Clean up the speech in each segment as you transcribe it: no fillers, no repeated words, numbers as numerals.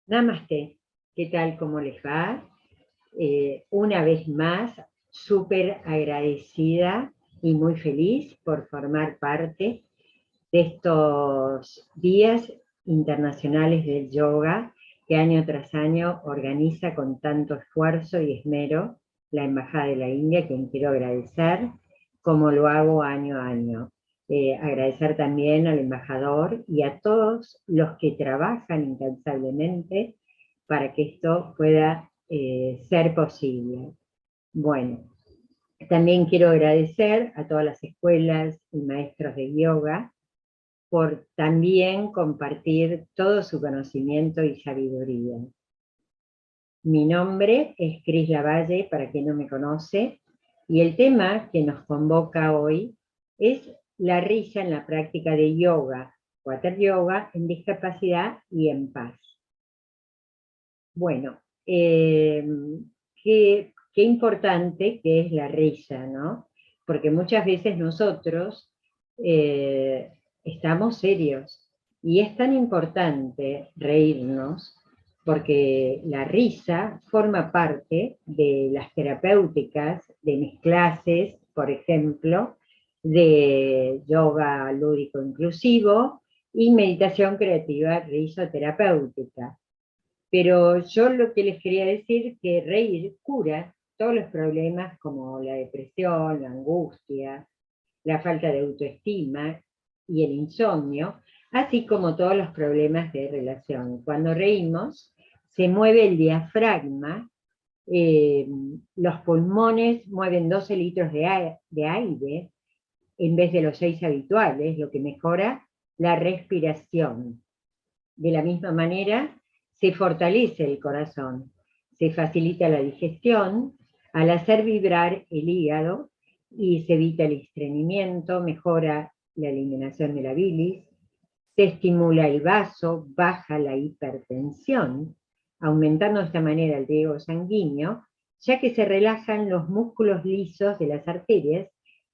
Namaste, ¿qué tal? ¿Cómo les va? Una vez más, súper agradecida y muy feliz por formar parte de estos días internacionales del yoga que año tras año organiza con tanto esfuerzo y esmero la Embajada de la India, a quien quiero agradecer, como lo hago año a año. Agradecer también al embajador y a todos los que trabajan incansablemente para que esto pueda ser posible. Bueno, también quiero agradecer a todas las escuelas y maestros de yoga por también compartir todo su conocimiento y sabiduría. Mi nombre es Cris Lavalle, para quien no me conoce, y el tema que nos convoca hoy es la risa en la práctica de yoga, Water Yoga, en discapacidad y en paz. Bueno, qué importante que es la risa, ¿no? Porque muchas veces nosotros estamos serios y es tan importante reírnos porque la risa forma parte de las terapéuticas de mis clases, por ejemplo, de yoga lúdico inclusivo y meditación creativa risoterapéutica. Pero yo lo que les quería decir es que reír cura todos los problemas como la depresión, la angustia, la falta de autoestima y el insomnio, así como todos los problemas de relación. Cuando reímos, se mueve el diafragma, eh, los pulmones mueven 12 litros de aire en vez de los 6 habituales, lo que mejora la respiración. De la misma manera, se fortalece el corazón, se facilita la digestión al hacer vibrar el hígado y se evita el estreñimiento, mejora la eliminación de la bilis, se estimula el vaso, baja la hipertensión, aumentando de esta manera el riego sanguíneo, ya que se relajan los músculos lisos de las arterias,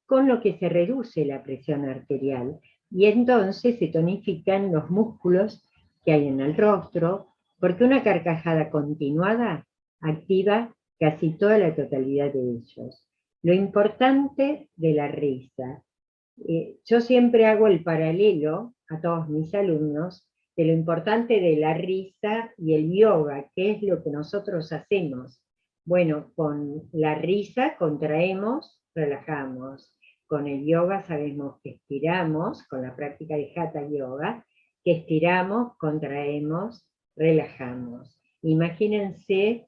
con lo que se reduce la presión arterial, y entonces se tonifican los músculos que hay en el rostro, porque una carcajada continuada activa casi toda la totalidad de ellos. Lo importante de la risa. Yo siempre hago el paralelo a todos mis alumnos de lo importante de la risa y el yoga, que es lo que nosotros hacemos. Bueno, con la risa contraemos, relajamos. Con el yoga sabemos que estiramos, con la práctica de Hatha Yoga, que estiramos, contraemos, relajamos. Imagínense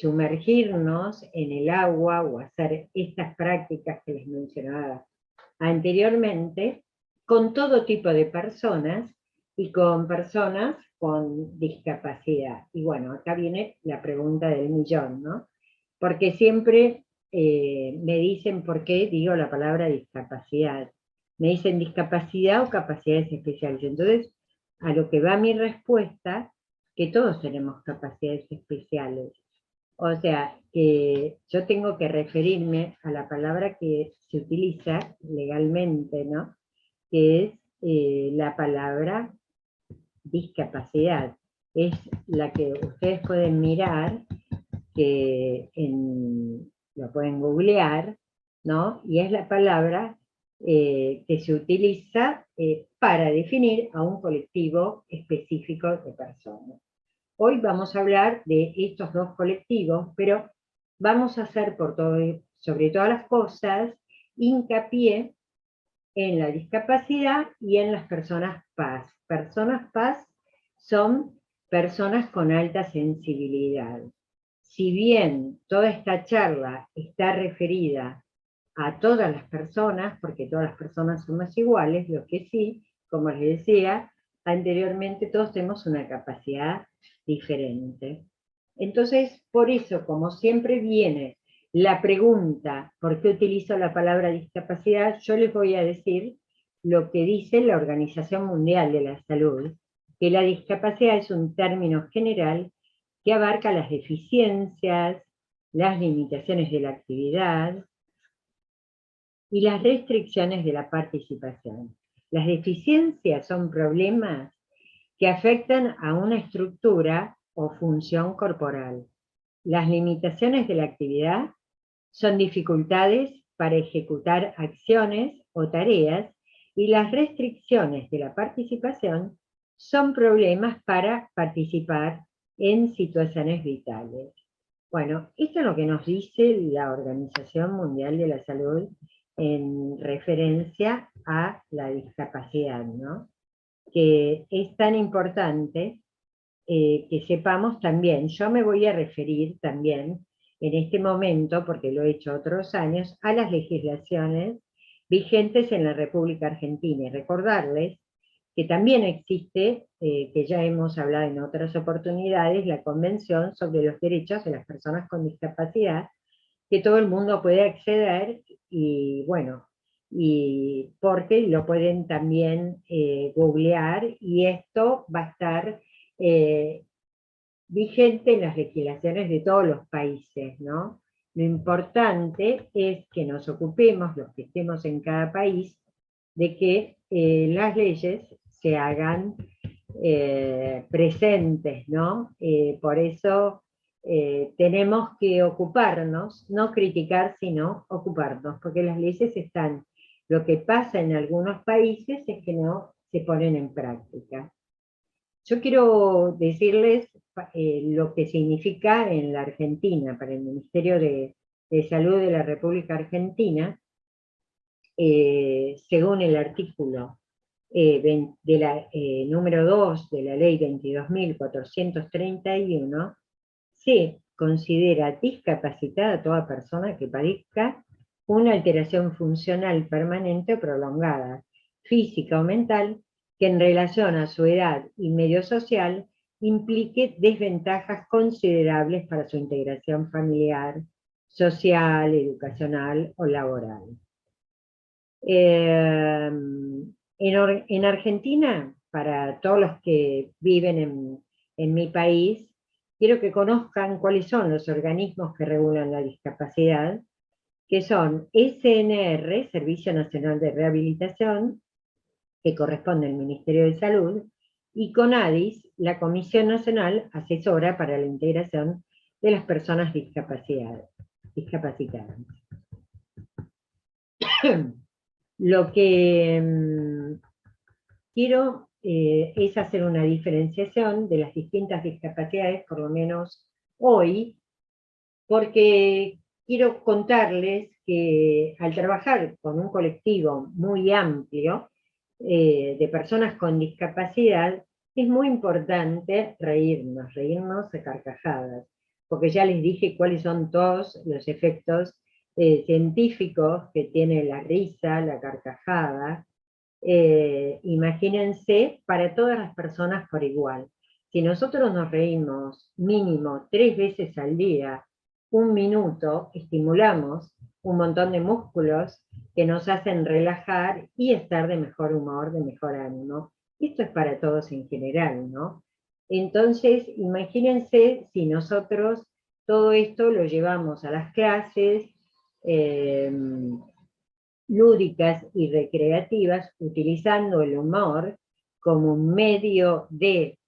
sumergirnos en el agua o hacer estas prácticas que les mencionaba anteriormente con todo tipo de personas y con personas con discapacidad. Y bueno, acá viene la pregunta del millón, ¿no? Porque siempre me dicen por qué digo la palabra discapacidad. Me dicen discapacidad o capacidades especiales. Entonces, a lo que va mi respuesta, que todos tenemos capacidades especiales. O sea, que yo tengo que referirme a la palabra que se utiliza legalmente, ¿no? Que es la palabra discapacidad. Es la que ustedes pueden mirar, lo pueden googlear, ¿no? Y es la palabra que se utiliza para definir a un colectivo específico de personas. Hoy vamos a hablar de estos dos colectivos, pero vamos a hacer sobre todas las cosas hincapié en la discapacidad y en las personas paz. Personas paz son personas con alta sensibilidad. Si bien toda esta charla está referida a todas las personas, porque todas las personas somos iguales, lo que sí, como les decía anteriormente, todos tenemos una capacidad diferente. Entonces, por eso, como siempre viene la pregunta, ¿por qué utilizo la palabra discapacidad? Yo les voy a decir lo que dice la Organización Mundial de la Salud, que la discapacidad es un término general que abarca las deficiencias, las limitaciones de la actividad y las restricciones de la participación. Las deficiencias son problemas que afectan a una estructura o función corporal. Las limitaciones de la actividad son dificultades para ejecutar acciones o tareas, y las restricciones de la participación son problemas para participar en situaciones vitales. Bueno, esto es lo que nos dice la Organización Mundial de la Salud en referencia a la discapacidad, ¿no? Que es tan importante que sepamos también. Yo me voy a referir también en este momento, porque lo he hecho otros años, a las legislaciones vigentes en la República Argentina, y recordarles que también existe, que ya hemos hablado en otras oportunidades, la Convención sobre los Derechos de las Personas con Discapacidad, que todo el mundo puede acceder, y bueno, y porque lo pueden también googlear, y esto va a estar eh, vigente en las legislaciones de todos los países, ¿no? Lo importante es que nos ocupemos, los que estemos en cada país, de que las leyes se hagan presentes, ¿no? Por eso tenemos que ocuparnos, no criticar, sino ocuparnos, porque las leyes están. Lo que pasa en algunos países es que no se ponen en práctica. Yo quiero decirles lo que significa en la Argentina, para el Ministerio de Salud de la República Argentina, según el artículo número 2 de la ley 22.431, se considera discapacitada a toda persona que padezca una alteración funcional permanente o prolongada, física o mental, que en relación a su edad y medio social implique desventajas considerables para su integración familiar, social, educacional o laboral. En Argentina, para todos los que viven en mi país, quiero que conozcan cuáles son los organismos que regulan la discapacidad, que son SNR, Servicio Nacional de Rehabilitación, que corresponde al Ministerio de Salud, y CONADIS, la Comisión Nacional Asesora para la Integración de las Personas Discapacitadas. Lo que quiero es hacer una diferenciación de las distintas discapacidades, por lo menos hoy, porque quiero contarles que al trabajar con un colectivo muy amplio de personas con discapacidad, es muy importante reírnos a carcajadas, porque ya les dije cuáles son todos los efectos científicos que tiene la risa, la carcajada. Imagínense, para todas las personas por igual. Si nosotros nos reímos mínimo 3 veces al día, 1 minuto, estimulamos un montón de músculos que nos hacen relajar y estar de mejor humor, de mejor ánimo. Esto es para todos en general, ¿no? Entonces, imagínense si nosotros todo esto lo llevamos a las clases lúdicas y recreativas, utilizando el humor como un medio de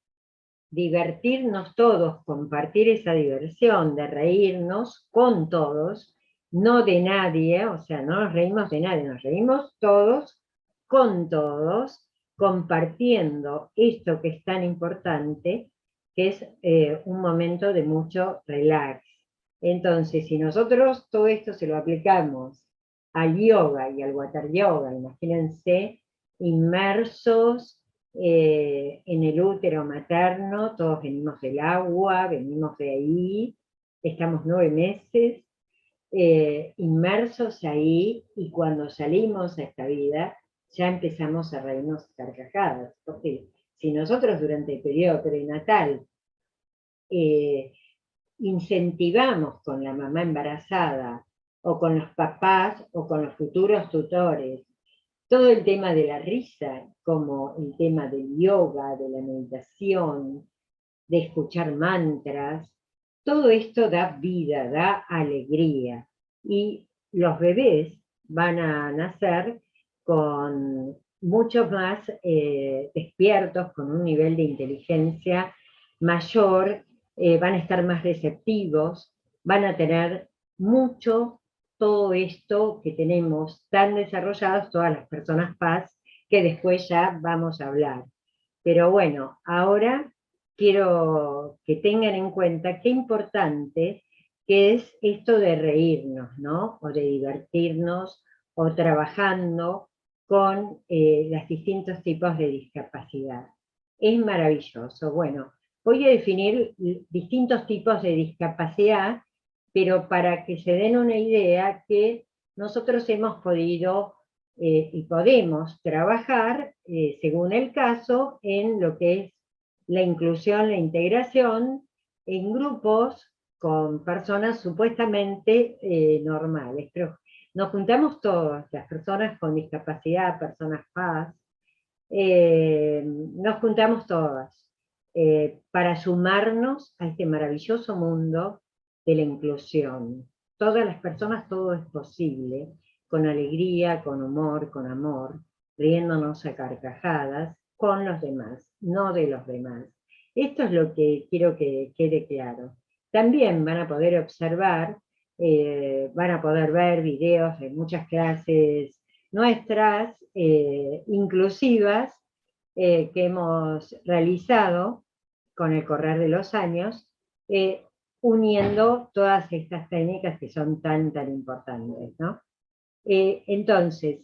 divertirnos todos, compartir esa diversión, de reírnos con todos, no de nadie, o sea, no nos reímos de nadie, nos reímos todos, con todos, compartiendo esto que es tan importante, que es un momento de mucho relax. Entonces, si nosotros todo esto se lo aplicamos al yoga y al water yoga, imagínense, inmersos en el útero materno, todos venimos del agua, venimos de ahí, estamos 9 meses inmersos ahí, y cuando salimos a esta vida ya empezamos a reírnos carcajadas, porque si nosotros durante el periodo prenatal incentivamos con la mamá embarazada, o con los papás, o con los futuros tutores, todo el tema de la risa, como el tema del yoga, de la meditación, de escuchar mantras, todo esto da vida, da alegría. Y los bebés van a nacer con mucho más despiertos, con un nivel de inteligencia mayor, van a estar más receptivos, van a tener mucho todo esto que tenemos tan desarrollados todas las personas paz, que después ya vamos a hablar. Pero bueno, ahora quiero que tengan en cuenta qué importante que es esto de reírnos, ¿no? O de divertirnos, o trabajando con los distintos tipos de discapacidad. Es maravilloso. Bueno, voy a definir distintos tipos de discapacidad, pero para que se den una idea que nosotros hemos podido y podemos trabajar, según el caso, en lo que es la inclusión, la integración, en grupos con personas supuestamente normales. Pero nos juntamos todas, las personas con discapacidad, personas paz, nos juntamos todas para sumarnos a este maravilloso mundo de la inclusión. Todas las personas, todo es posible, con alegría, con humor, con amor, riéndonos a carcajadas, con los demás, no de los demás. Esto es lo que quiero que quede claro. También van a poder observar, van a poder ver videos de muchas clases nuestras, inclusivas, que hemos realizado con el correr de los años, eh, uniendo todas estas técnicas que son tan, tan importantes, ¿no? Entonces,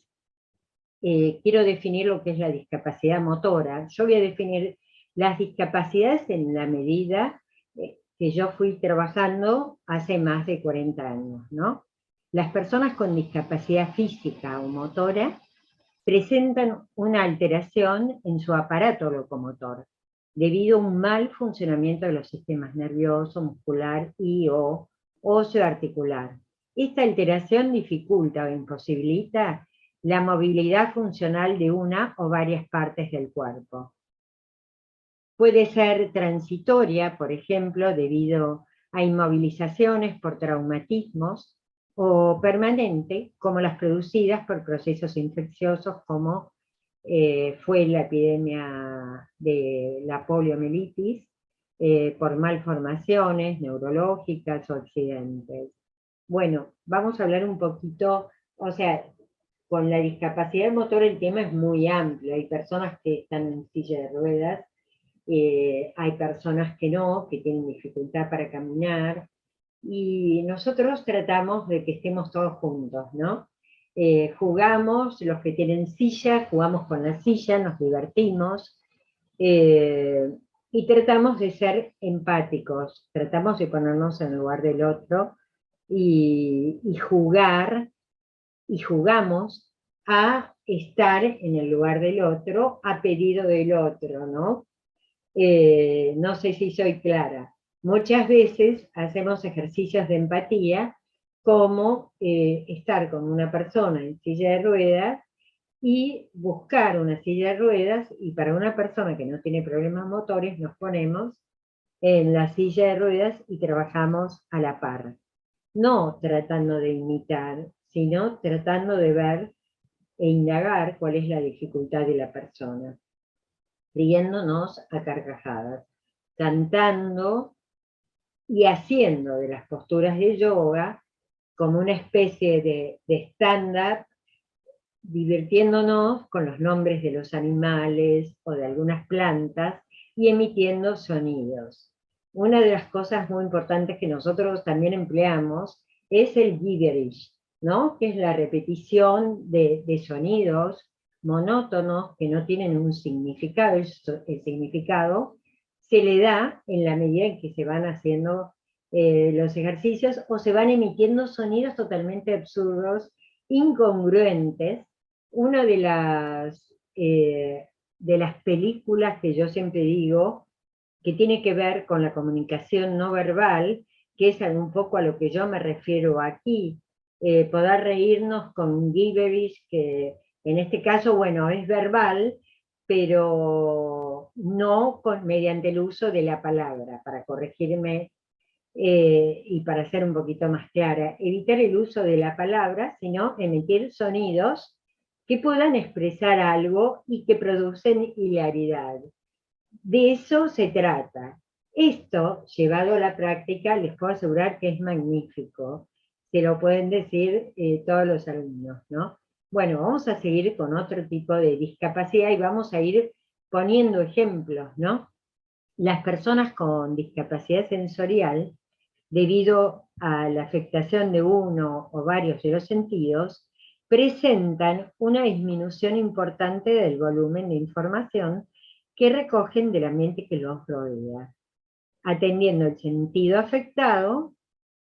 quiero definir lo que es la discapacidad motora. Yo voy a definir las discapacidades en la medida que yo fui trabajando hace más de 40 años, ¿no? Las personas con discapacidad física o motora presentan una alteración en su aparato locomotor, debido a un mal funcionamiento de los sistemas nervioso, muscular y o óseo-articular. Esta alteración dificulta o imposibilita la movilidad funcional de una o varias partes del cuerpo. Puede ser transitoria, por ejemplo, debido a inmovilizaciones por traumatismos, o permanente, como las producidas por procesos infecciosos como fue la epidemia de la poliomielitis, por malformaciones neurológicas o accidentes. Bueno, vamos a hablar un poquito, o sea, con la discapacidad motora el tema es muy amplio, hay personas que están en silla de ruedas, hay personas que no, que tienen dificultad para caminar, y nosotros tratamos de que estemos todos juntos, ¿no? Jugamos, los que tienen silla, jugamos con la silla, nos divertimos, eh, y tratamos de ser empáticos, tratamos de ponernos en el lugar del otro, y jugar, y jugamos a estar en el lugar del otro, a pedido del otro, ¿no? No sé si soy clara. Muchas veces hacemos ejercicios de empatía, como estar con una persona en silla de ruedas y buscar una silla de ruedas, y para una persona que no tiene problemas motores nos ponemos en la silla de ruedas y trabajamos a la par. No tratando de imitar, sino tratando de ver e indagar cuál es la dificultad de la persona, riéndonos a carcajadas, cantando y haciendo de las posturas de yoga como una especie de estándar, divirtiéndonos con los nombres de los animales o de algunas plantas y emitiendo sonidos. Una de las cosas muy importantes que nosotros también empleamos es el gibberish, ¿no? Que es la repetición de sonidos monótonos que no tienen un significado. El significado se le da en la medida en que se van haciendo los ejercicios, o se van emitiendo sonidos totalmente absurdos, incongruentes. Una de las películas que yo siempre digo, que tiene que ver con la comunicación no verbal, que es un poco a lo que yo me refiero aquí, poder reírnos con un gibberish, que en este caso, bueno, es verbal, pero no mediante el uso de la palabra, para corregirme y para ser un poquito más clara, evitar el uso de la palabra, sino emitir sonidos que puedan expresar algo y que producen hilaridad. De eso se trata. Esto, llevado a la práctica, les puedo asegurar que es magnífico. Se lo pueden decir todos los alumnos, ¿no? Bueno, vamos a seguir con otro tipo de discapacidad y vamos a ir poniendo ejemplos, ¿no? Las personas con discapacidad sensorial, debido a la afectación de uno o varios de los sentidos, presentan una disminución importante del volumen de información que recogen del ambiente que los rodea. Atendiendo el sentido afectado,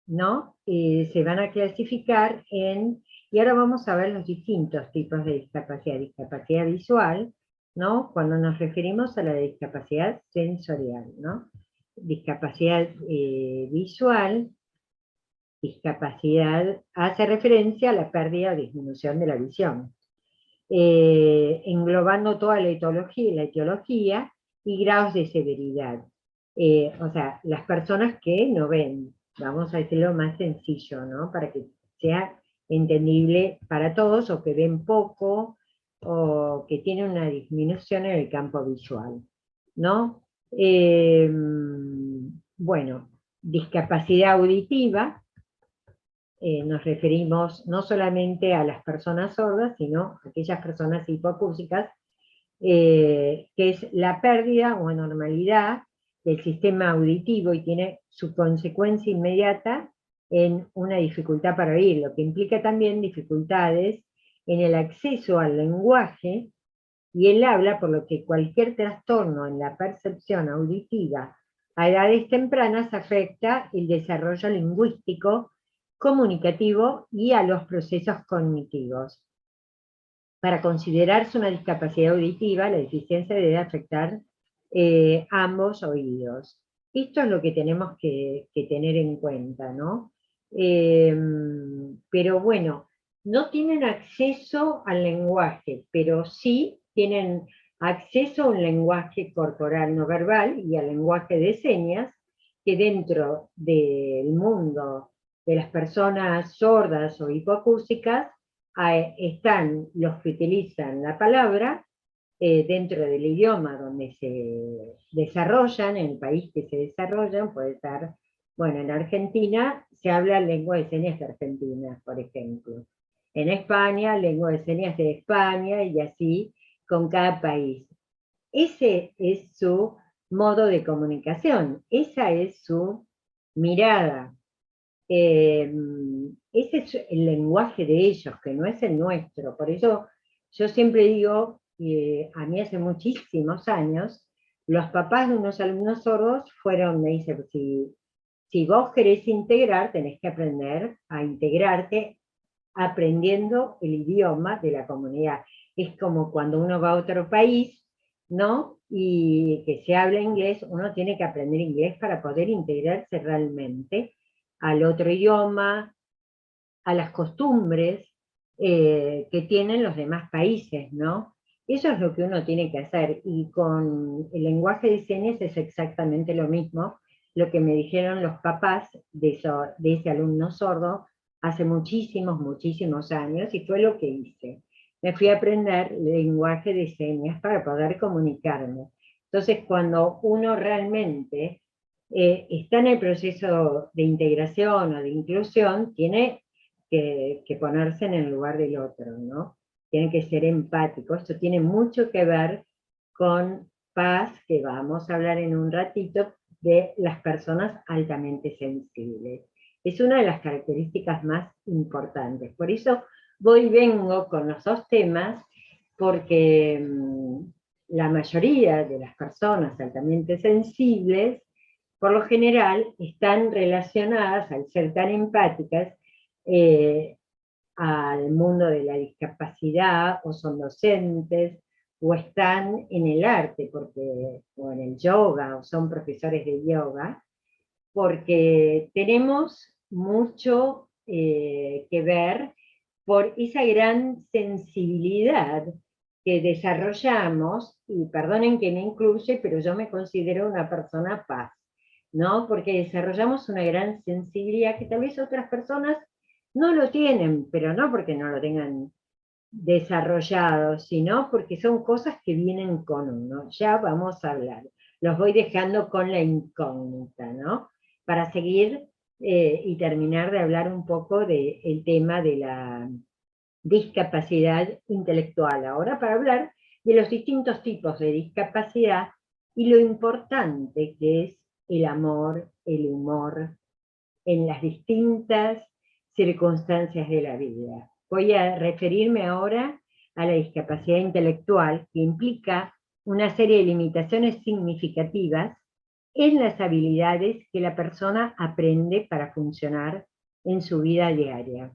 ¿no? Se van a clasificar en, y ahora vamos a ver los distintos tipos de discapacidad. Discapacidad visual, ¿no? Cuando nos referimos a la discapacidad sensorial, ¿no? Discapacidad visual, discapacidad hace referencia a la pérdida o disminución de la visión, englobando toda la etiología y grados de severidad. O sea, las personas que no ven, vamos a decirlo más sencillo, ¿no? Para que sea entendible para todos, o que ven poco, o que tienen una disminución en el campo visual, ¿no? Bueno, discapacidad auditiva, nos referimos no solamente a las personas sordas, sino a aquellas personas hipoacúsicas, que es la pérdida o anormalidad del sistema auditivo y tiene su consecuencia inmediata en una dificultad para oír, lo que implica también dificultades en el acceso al lenguaje y el habla, por lo que cualquier trastorno en la percepción auditiva a edades tempranas afecta el desarrollo lingüístico, comunicativo y a los procesos cognitivos. Para considerarse una discapacidad auditiva, la deficiencia debe afectar ambos oídos. Esto es lo que tenemos que tener en cuenta, ¿no? Pero bueno, no tienen acceso al lenguaje, pero sí tienen acceso a un lenguaje corporal no verbal y al lenguaje de señas, que dentro del mundo de las personas sordas o hipoacúsicas están los que utilizan la palabra dentro del idioma donde se desarrollan, en el país que se desarrollan, puede ser, bueno, en Argentina se habla lengua de señas de Argentina, por ejemplo. En España, lengua de señas de España, y así con cada país. Ese es su modo de comunicación, esa es su mirada. Ese es el lenguaje de ellos, que no es el nuestro. Por eso yo siempre digo, a mí hace muchísimos años, los papás de unos alumnos sordos fueron, me dicen, si vos querés integrar, tenés que aprender a integrarte aprendiendo el idioma de la comunidad. Es como cuando uno va a otro país, ¿no? Y que se habla inglés, uno tiene que aprender inglés para poder integrarse realmente al otro idioma, a las costumbres que tienen los demás países, ¿no? Eso es lo que uno tiene que hacer, y con el lenguaje de señas es exactamente lo mismo, lo que me dijeron los papás de ese alumno sordo hace muchísimos, muchísimos años, y fue lo que hice. Me fui a aprender lenguaje de señas para poder comunicarme. Entonces, cuando uno realmente está en el proceso de integración o de inclusión, tiene que ponerse en el lugar del otro, ¿no? Tiene que ser empático. Esto tiene mucho que ver con paz, que vamos a hablar en un ratito, de las personas altamente sensibles. Es una de las características más importantes. Por eso voy y vengo con los dos temas, porque la mayoría de las personas altamente sensibles, por lo general, están relacionadas, al ser tan empáticas, eh, al mundo de la discapacidad, o son docentes, o están en el arte, o en el yoga, o son profesores de yoga, porque tenemos mucho que ver por esa gran sensibilidad que desarrollamos, y perdonen que me incluye, pero yo me considero una persona paz, ¿no? Porque desarrollamos una gran sensibilidad que tal vez otras personas no lo tienen, pero no porque no lo tengan desarrollados, sino porque son cosas que vienen con uno. Ya vamos a hablar. Los voy dejando con la incógnita, ¿no? Para seguir y terminar de hablar un poco del tema de la discapacidad intelectual. Ahora para hablar de los distintos tipos de discapacidad y lo importante que es el amor, el humor, en las distintas circunstancias de la vida. Voy a referirme ahora a la discapacidad intelectual, que implica una serie de limitaciones significativas en las habilidades que la persona aprende para funcionar en su vida diaria,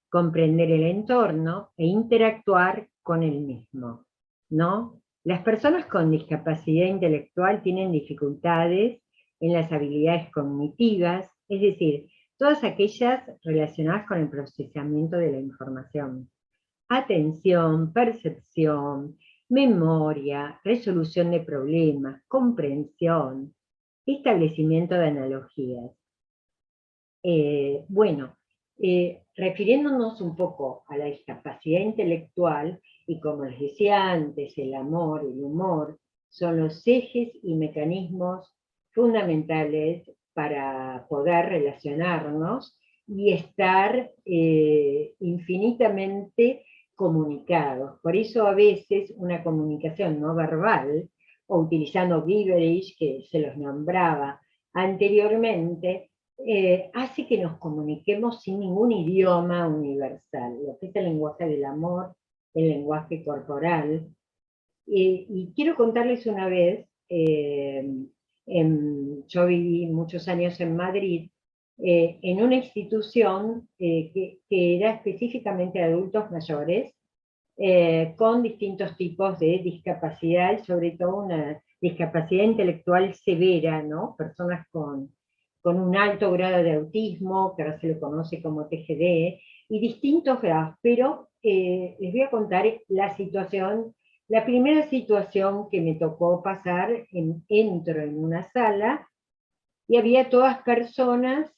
comprender el entorno e interactuar con el mismo, ¿no? Las personas con discapacidad intelectual tienen dificultades en las habilidades cognitivas, es decir, todas aquellas relacionadas con el procesamiento de la información. Atención, percepción, memoria, resolución de problemas, comprensión, establecimiento de analogías. Bueno, refiriéndonos un poco a la discapacidad intelectual, y como les decía antes, el amor, el humor, son los ejes y mecanismos fundamentales para poder relacionarnos y estar infinitamente comunicados. Por eso a veces una comunicación no verbal, o utilizando gibberish, que se los nombraba anteriormente, hace que nos comuniquemos sin ningún idioma universal, lo que es el lenguaje del amor, el lenguaje corporal. Y quiero contarles una vez, yo viví muchos años en Madrid, en una institución que era específicamente de adultos mayores, con distintos tipos de discapacidad, y sobre todo una discapacidad intelectual severa, ¿no? Personas con un alto grado de autismo, que ahora se lo conoce como TGD, y distintos grados, pero les voy a contar la situación, la primera situación que me tocó pasar, entro en una sala, y había todas personas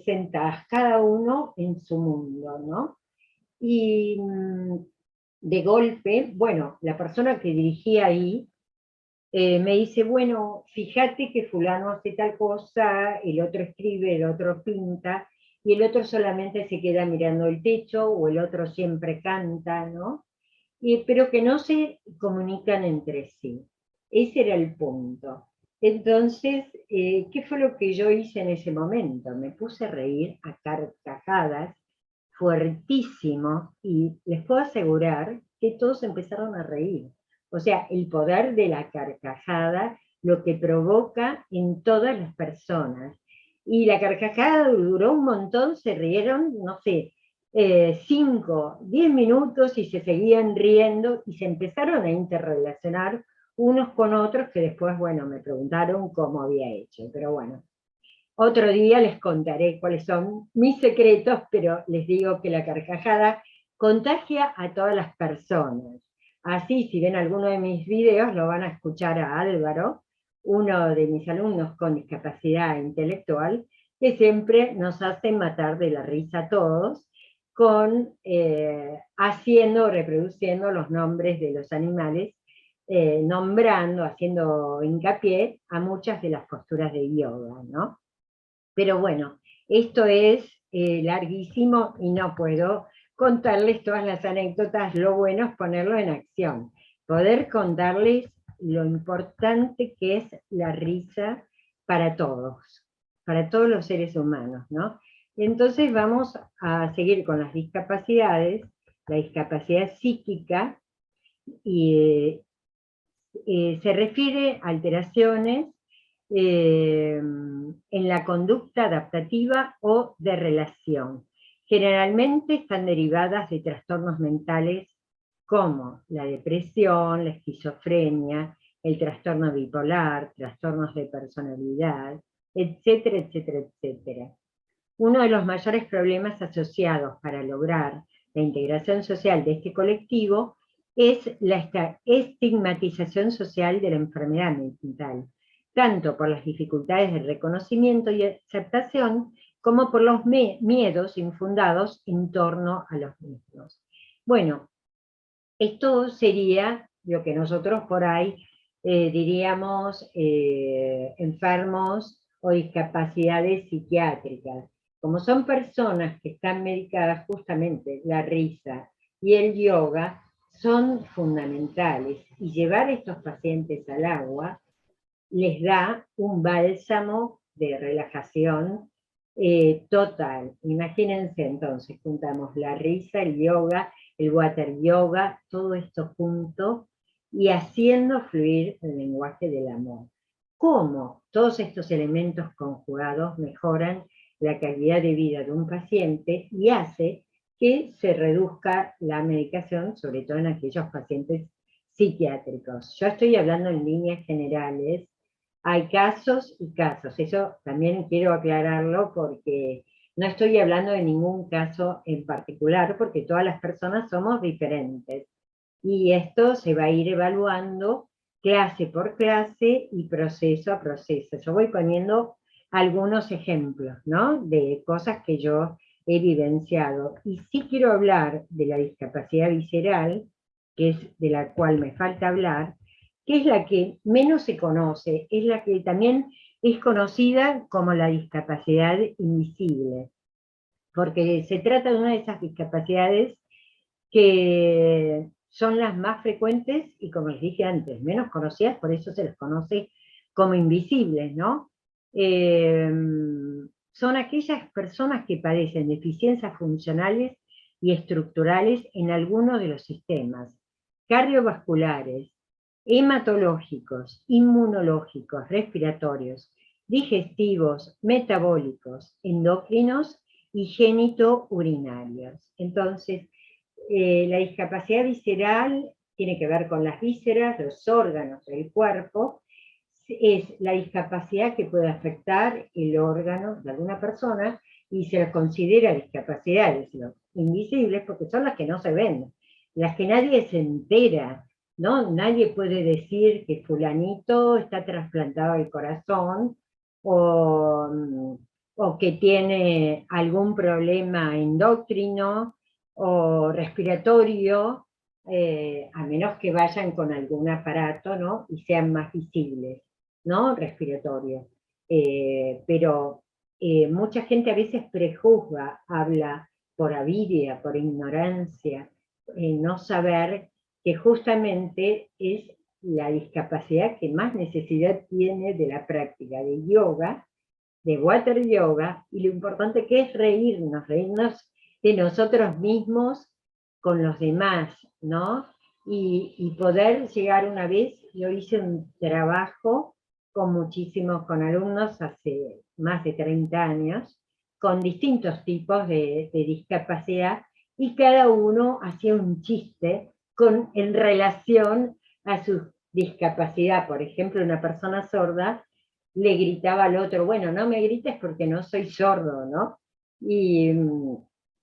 sentadas, cada uno en su mundo, ¿no? Y de golpe, bueno, la persona que dirigía ahí me dice, bueno, fíjate que fulano hace tal cosa, el otro escribe, el otro pinta, y el otro solamente se queda mirando el techo, o el otro siempre canta, ¿no? Pero que no se comunican entre sí. Ese era el punto. Entonces, ¿qué fue lo que yo hice en ese momento? Me puse a reír a carcajadas, fuertísimo, y les puedo asegurar que todos empezaron a reír. O sea, el poder de la carcajada, lo que provoca en todas las personas. Y la carcajada duró un montón, se rieron, no sé, 5, 10 minutos y se seguían riendo y se empezaron a interrelacionar unos con otros que después, bueno, me preguntaron cómo había hecho, pero bueno, otro día les contaré cuáles son mis secretos, pero les digo que la carcajada contagia a todas las personas. Así, si ven alguno de mis videos, lo van a escuchar a Álvaro, uno de mis alumnos con discapacidad intelectual, que siempre nos hace matar de la risa a todos, con haciendo, reproduciendo los nombres de los animales, nombrando, haciendo hincapié a muchas de las posturas de yoga, ¿no? Pero bueno, esto es larguísimo y no puedo contarles todas las anécdotas. Lo bueno es ponerlo en acción, poder contarles lo importante que es la risa para todos los seres humanos, ¿no? Entonces vamos a seguir con las discapacidades, la discapacidad psíquica, y se refiere a alteraciones en la conducta adaptativa o de relación. Generalmente están derivadas de trastornos mentales como la depresión, la esquizofrenia, el trastorno bipolar, trastornos de personalidad, etcétera, etcétera, etcétera. Uno de los mayores problemas asociados para lograr la integración social de este colectivo es la estigmatización social de la enfermedad mental, tanto por las dificultades de reconocimiento y aceptación, como por los miedos infundados en torno a los mismos. Bueno, Esto sería lo que nosotros por ahí diríamos enfermos o discapacidades psiquiátricas. Como son personas que están medicadas, justamente la risa y el yoga son fundamentales. Y llevar a estos pacientes al agua les da un bálsamo de relajación total. Imagínense entonces, juntamos la risa, el yoga, el water yoga, todo esto junto y haciendo fluir el lenguaje del amor. ¿Cómo todos estos elementos conjugados mejoran la calidad de vida de un paciente y hace que se reduzca la medicación, sobre todo en aquellos pacientes psiquiátricos? Yo estoy hablando en líneas generales, hay casos y casos, eso también quiero aclararlo porque no estoy hablando de ningún caso en particular, porque todas las personas somos diferentes. Y esto se va a ir evaluando clase por clase y proceso a proceso. Yo voy poniendo algunos ejemplos, ¿no? De cosas que yo he vivenciado. Y sí quiero hablar de la discapacidad visceral, que es de la cual me falta hablar, que es la que menos se conoce, es la que también es conocida como la discapacidad invisible, porque se trata de una de esas discapacidades que son las más frecuentes y, como les dije antes, menos conocidas, por eso se les conoce como invisibles, ¿no? Eh, Son aquellas personas que padecen deficiencias funcionales y estructurales en alguno de los sistemas cardiovasculares, hematológicos, inmunológicos, respiratorios, digestivos, metabólicos, endocrinos y genitourinarios. Entonces, la discapacidad visceral tiene que ver con las vísceras, los órganos del cuerpo, es la discapacidad que puede afectar el órgano de alguna persona y se les considera discapacidades invisibles porque son las que no se ven, las que nadie se entera, ¿no? Nadie puede decir que fulanito está trasplantado al corazón o, o que tiene algún problema endocrino o respiratorio, a menos que vayan con algún aparato, ¿no? Y sean más visibles, ¿no? Respiratorio. Pero mucha gente a veces prejuzga, habla por avidia, por ignorancia, no saber que justamente es la discapacidad que más necesidad tiene de la práctica de yoga, de water yoga, y lo importante que es reírnos, reírnos de nosotros mismos con los demás, ¿no? Y poder llegar una vez, yo hice un trabajo con muchísimos, con alumnos hace más de 30 años, con distintos tipos de discapacidad, y cada uno hacía un chiste en relación a su discapacidad. Por ejemplo, una persona sorda le gritaba al otro, bueno, no me grites porque no soy sordo, ¿no? Y,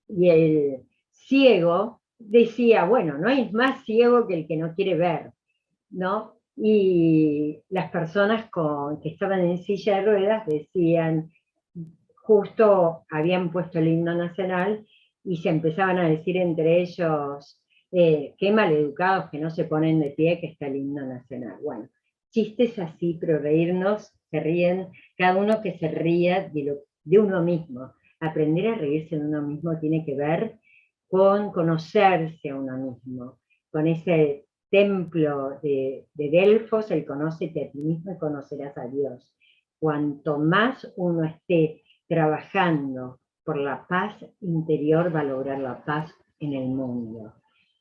y el ciego decía, bueno, no hay más ciego que el que no quiere ver, ¿no? Y las personas que estaban en silla de ruedas decían, justo habían puesto el himno nacional y se empezaban a decir entre ellos, qué maleducados que no se ponen de pie, que está el himno nacional. Bueno, chistes así, pero reírnos, se ríen, cada uno que se ría de uno mismo. Aprender a reírse de uno mismo tiene que ver con conocerse a uno mismo, con ese templo de Delfos, el conócete a ti mismo y conocerás a Dios. Cuanto más uno esté trabajando por la paz interior, va a lograr la paz en el mundo.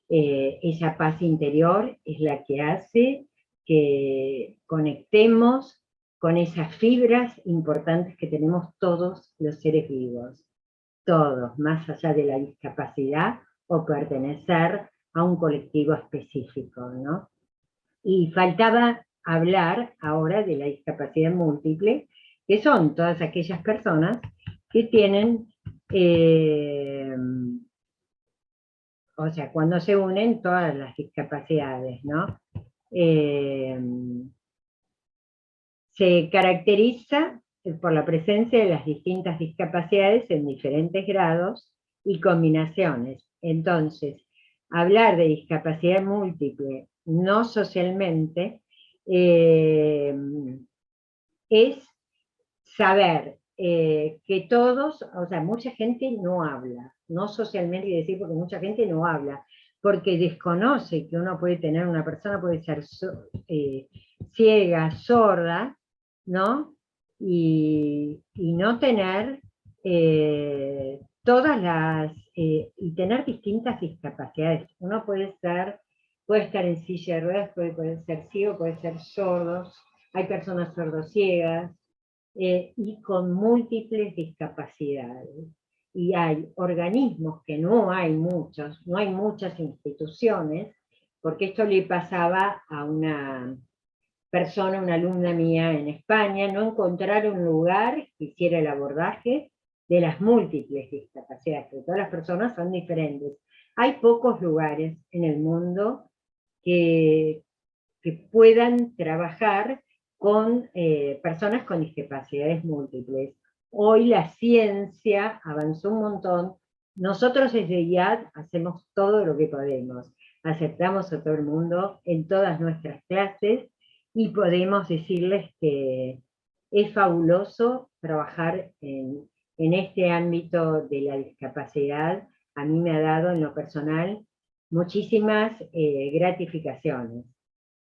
Esa paz interior es la que hace que conectemos con esas fibras importantes que tenemos todos los seres vivos, todos, más allá de la discapacidad o pertenecer a un colectivo específico, ¿no? Y faltaba hablar ahora de la discapacidad múltiple, que son todas aquellas personas que tienen, eh, o sea, cuando se unen todas las discapacidades, ¿no? Eh, Se caracteriza por la presencia de las distintas discapacidades en diferentes grados y combinaciones. Entonces, hablar de discapacidad múltiple, no socialmente, eh, es saber que todos, o sea, mucha gente no habla, no socialmente y decir porque mucha gente no habla, porque desconoce que uno puede tener, una persona puede ser ciega, sorda, ¿no? Y no tener todas y tener distintas discapacidades. Uno puede estar en silla de ruedas, puede ser ciego, puede ser sordo, hay personas sordociegas, y con múltiples discapacidades. Y hay organismos que no hay muchos, no hay muchas instituciones, porque esto le pasaba a una persona, una alumna mía en España, no encontrar un lugar que hiciera el abordaje de las múltiples discapacidades, porque todas las personas son diferentes. Hay pocos lugares en el mundo que, que puedan trabajar con personas con discapacidades múltiples. Hoy la ciencia avanzó un montón. Nosotros desde IAD hacemos todo lo que podemos. Aceptamos a todo el mundo en todas nuestras clases y podemos decirles que es fabuloso trabajar en este ámbito de la discapacidad. A mí me ha dado en lo personal muchísimas gratificaciones,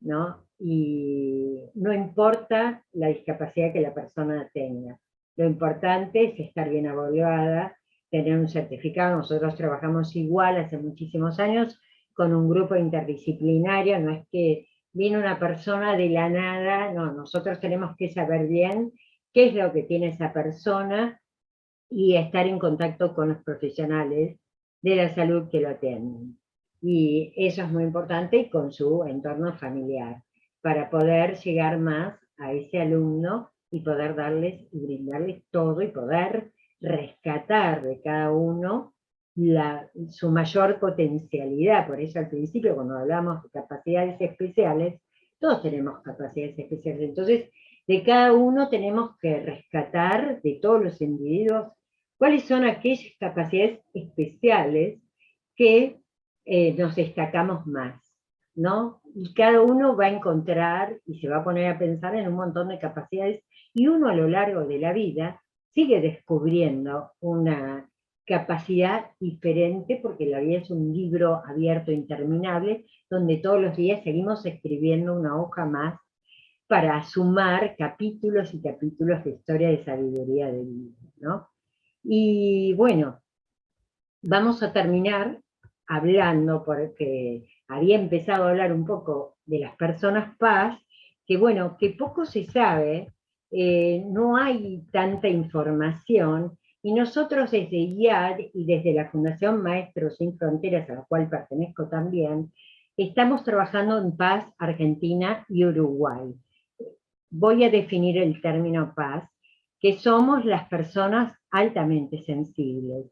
¿no? Y no importa la discapacidad que la persona tenga, lo importante es estar bien abogada, tener un certificado. Nosotros trabajamos igual hace muchísimos años con un grupo interdisciplinario, no es que viene una persona de la nada, no, nosotros tenemos que saber bien qué es lo que tiene esa persona y estar en contacto con los profesionales de la salud que lo atienden. Y eso es muy importante, y con su entorno familiar, para poder llegar más a ese alumno y poder darles y brindarles todo y poder rescatar de cada uno su mayor potencialidad. Por eso al principio, cuando hablamos de capacidades especiales, todos tenemos capacidades especiales. Entonces, de cada uno tenemos que rescatar, de todos los individuos, cuáles son aquellas capacidades especiales que nos destacamos más, ¿no? Y cada uno va a encontrar y se va a poner a pensar en un montón de capacidades, y uno a lo largo de la vida sigue descubriendo una capacidad diferente, porque la vida es un libro abierto interminable, donde todos los días seguimos escribiendo una hoja más para sumar capítulos y capítulos de historia de sabiduría de vida, ¿no? Y bueno, vamos a terminar hablando, porque había empezado a hablar un poco de las personas paz, que bueno, que poco se sabe, no hay tanta información, y nosotros desde IAD y desde la Fundación Maestros Sin Fronteras, a la cual pertenezco también, estamos trabajando en paz Argentina y Uruguay. Voy a definir el término paz, que somos las personas altamente sensibles,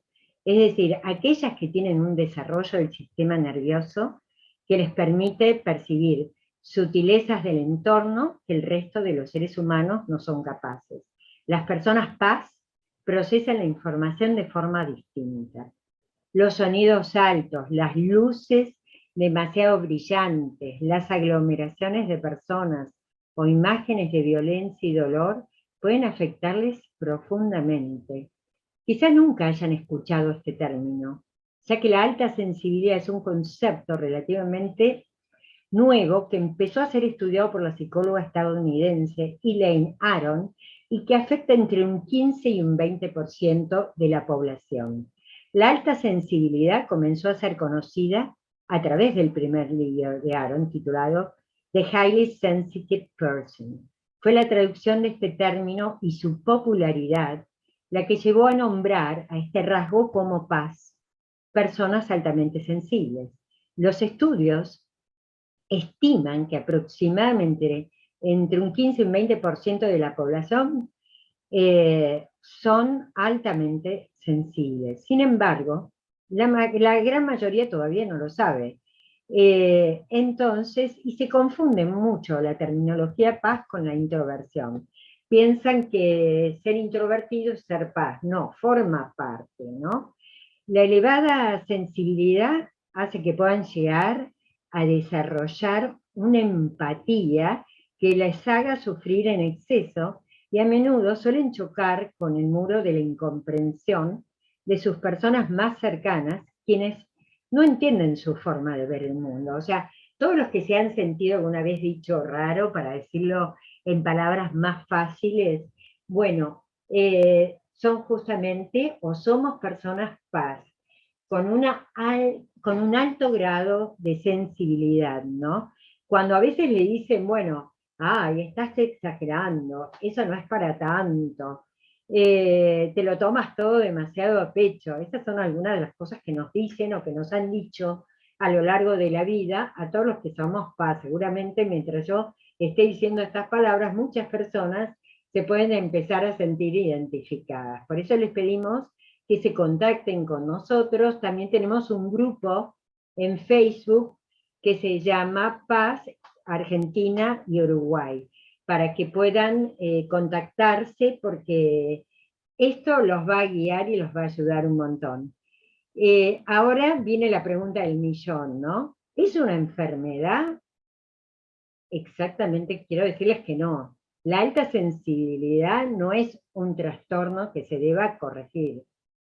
es decir, aquellas que tienen un desarrollo del sistema nervioso que les permite percibir sutilezas del entorno que el resto de los seres humanos no son capaces. Las personas paz procesan la información de forma distinta. Los sonidos altos, las luces demasiado brillantes, las aglomeraciones de personas o imágenes de violencia y dolor pueden afectarles profundamente. Quizá nunca hayan escuchado este término, ya que la alta sensibilidad es un concepto relativamente nuevo que empezó a ser estudiado por la psicóloga estadounidense Elaine Aron, y que afecta entre un 15 y un 20% de la población. La alta sensibilidad comenzó a ser conocida a través del primer libro de Aron, titulado The Highly Sensitive Person. Fue la traducción de este término y su popularidad la que llevó a nombrar a este rasgo como paz, personas altamente sensibles. Los estudios estiman que aproximadamente entre un 15 y un 20% de la población son altamente sensibles. Sin embargo, la gran mayoría todavía no lo sabe. Entonces, y se confunde mucho la terminología paz con la introversión. Piensan que ser introvertido es ser paz. No, forma parte, ¿no? La elevada sensibilidad hace que puedan llegar a desarrollar una empatía que les haga sufrir en exceso y a menudo suelen chocar con el muro de la incomprensión de sus personas más cercanas, quienes no entienden su forma de ver el mundo. O sea, todos los que se han sentido alguna vez dicho raro, para decirlo en palabras más fáciles, bueno, son justamente o somos personas paz, con un alto grado de sensibilidad, ¿no? Cuando a veces le dicen, bueno, ay, estás exagerando, eso no es para tanto, te lo tomas todo demasiado a pecho. Esas son algunas de las cosas que nos dicen o que nos han dicho a lo largo de la vida a todos los que somos paz. Seguramente mientras yo esté diciendo estas palabras, muchas personas se pueden empezar a sentir identificadas. Por eso les pedimos que se contacten con nosotros. También tenemos un grupo en Facebook que se llama Paz Argentina y Uruguay, para que puedan contactarse, porque esto los va a guiar y los va a ayudar un montón. Ahora viene la pregunta del millón, ¿no? ¿Es una enfermedad? Exactamente, quiero decirles que no. La alta sensibilidad no es un trastorno que se deba corregir,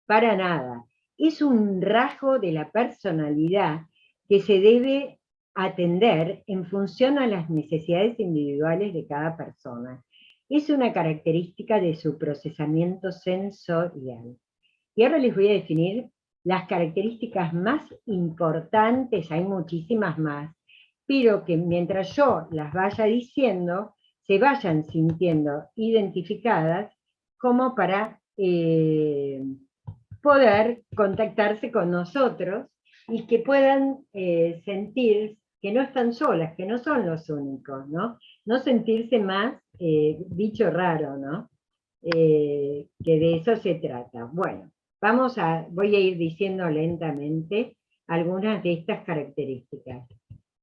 para nada. Es un rasgo de la personalidad que se debe atender en función a las necesidades individuales de cada persona. Es una característica de su procesamiento sensorial. Y ahora les voy a definir las características más importantes, hay muchísimas más, pero que mientras yo las vaya diciendo, se vayan sintiendo identificadas como para poder contactarse con nosotros y que puedan sentir que no están solas, que no son los únicos, ¿no? No sentirse más bicho raro, ¿no? Que de eso se trata. Bueno, voy a ir diciendo lentamente algunas de estas características.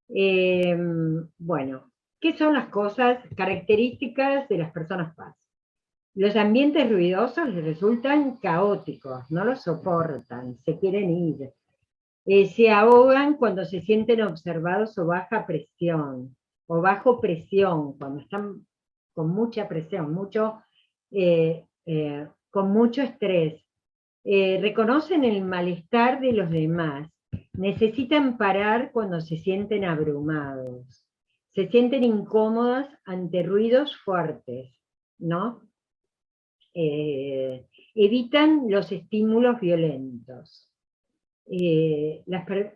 Bueno, ¿qué son las cosas características de las personas paz? Los ambientes ruidosos les resultan caóticos, no los soportan, se quieren ir. Se ahogan cuando se sienten observados o bajo presión, cuando están con mucha presión, con mucho estrés. Reconocen el malestar de los demás, necesitan parar cuando se sienten abrumados, se sienten incómodas ante ruidos fuertes, ¿no? Evitan los estímulos violentos.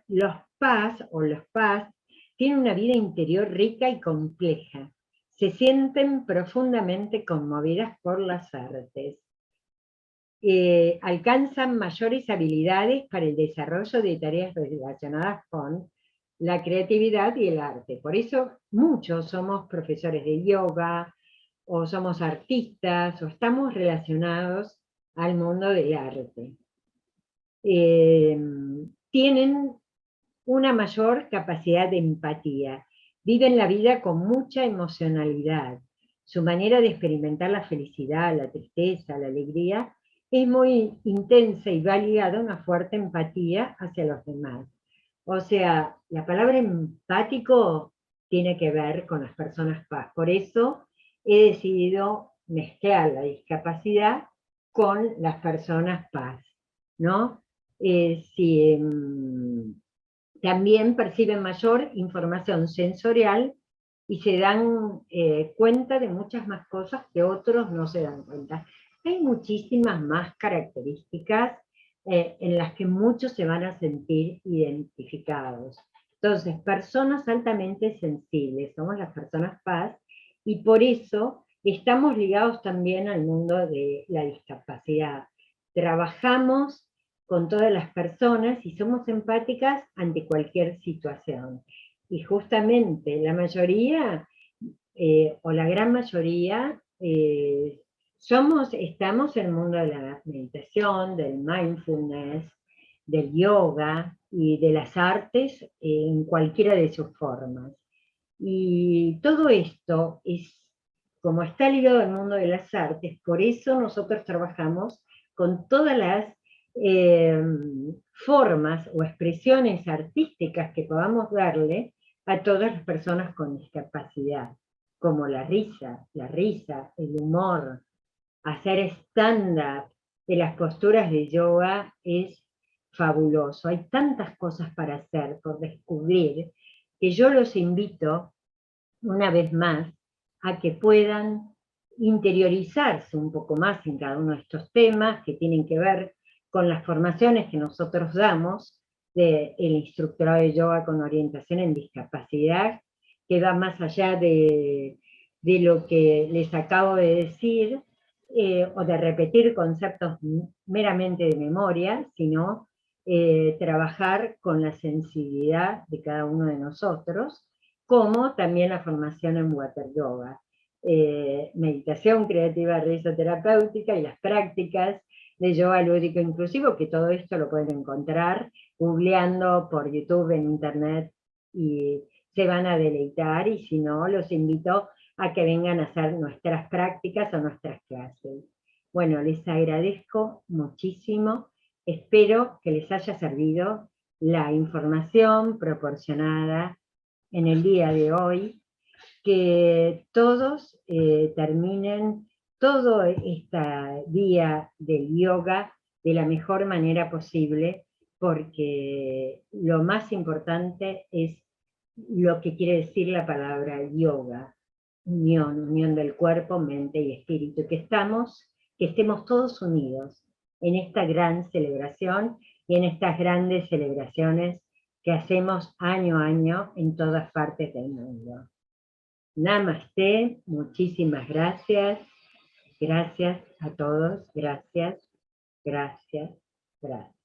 Los paz tienen una vida interior rica y compleja. Se sienten profundamente conmovidas por las artes. Alcanzan mayores habilidades para el desarrollo de tareas relacionadas con la creatividad y el arte. Por eso muchos somos profesores de yoga, o somos artistas, o estamos relacionados al mundo del arte. Tienen una mayor capacidad de empatía, viven la vida con mucha emocionalidad. Su manera de experimentar la felicidad, la tristeza, la alegría, es muy intensa y va ligada a una fuerte empatía hacia los demás. O sea, la palabra empático tiene que ver con las personas paz. Por eso he decidido mezclar la discapacidad con las personas paz, ¿no? Si, también perciben mayor información sensorial y se dan cuenta de muchas más cosas que otros no se dan cuenta. Hay muchísimas más características en las que muchos se van a sentir identificados. Entonces, personas altamente sensibles, somos las personas paz, y por eso estamos ligados también al mundo de la discapacidad. Trabajamos con todas las personas y somos empáticas ante cualquier situación. Y justamente la mayoría, o la gran mayoría, estamos en el mundo de la meditación, del mindfulness, del yoga y de las artes en cualquiera de sus formas. Y todo esto como está ligado al mundo de las artes, por eso nosotros trabajamos con todas las formas o expresiones artísticas que podamos darle a todas las personas con discapacidad, como la risa, el humor. Hacer stand-up de las posturas de yoga es fabuloso. Hay tantas cosas para hacer, por descubrir, que yo los invito una vez más a que puedan interiorizarse un poco más en cada uno de estos temas que tienen que ver con las formaciones que nosotros damos del instructorado de yoga con orientación en discapacidad, que va más allá de lo que les acabo de decir, o de repetir conceptos meramente de memoria, sino trabajar con la sensibilidad de cada uno de nosotros, como también la formación en Water Yoga. Meditación creativa risoterapéutica y las prácticas de yoga lúdico inclusivo, que todo esto lo pueden encontrar googleando por YouTube, en internet, y se van a deleitar, y si no, los invito a que vengan a hacer nuestras prácticas o nuestras clases. Bueno, les agradezco muchísimo, espero que les haya servido la información proporcionada en el día de hoy, que todos terminen todo este día del yoga de la mejor manera posible, porque lo más importante es lo que quiere decir la palabra yoga, unión del cuerpo, mente y espíritu, que estemos todos unidos en esta gran celebración y en estas grandes celebraciones que hacemos año a año en todas partes del mundo. Namaste, muchísimas gracias. Gracias a todos, gracias, gracias, gracias.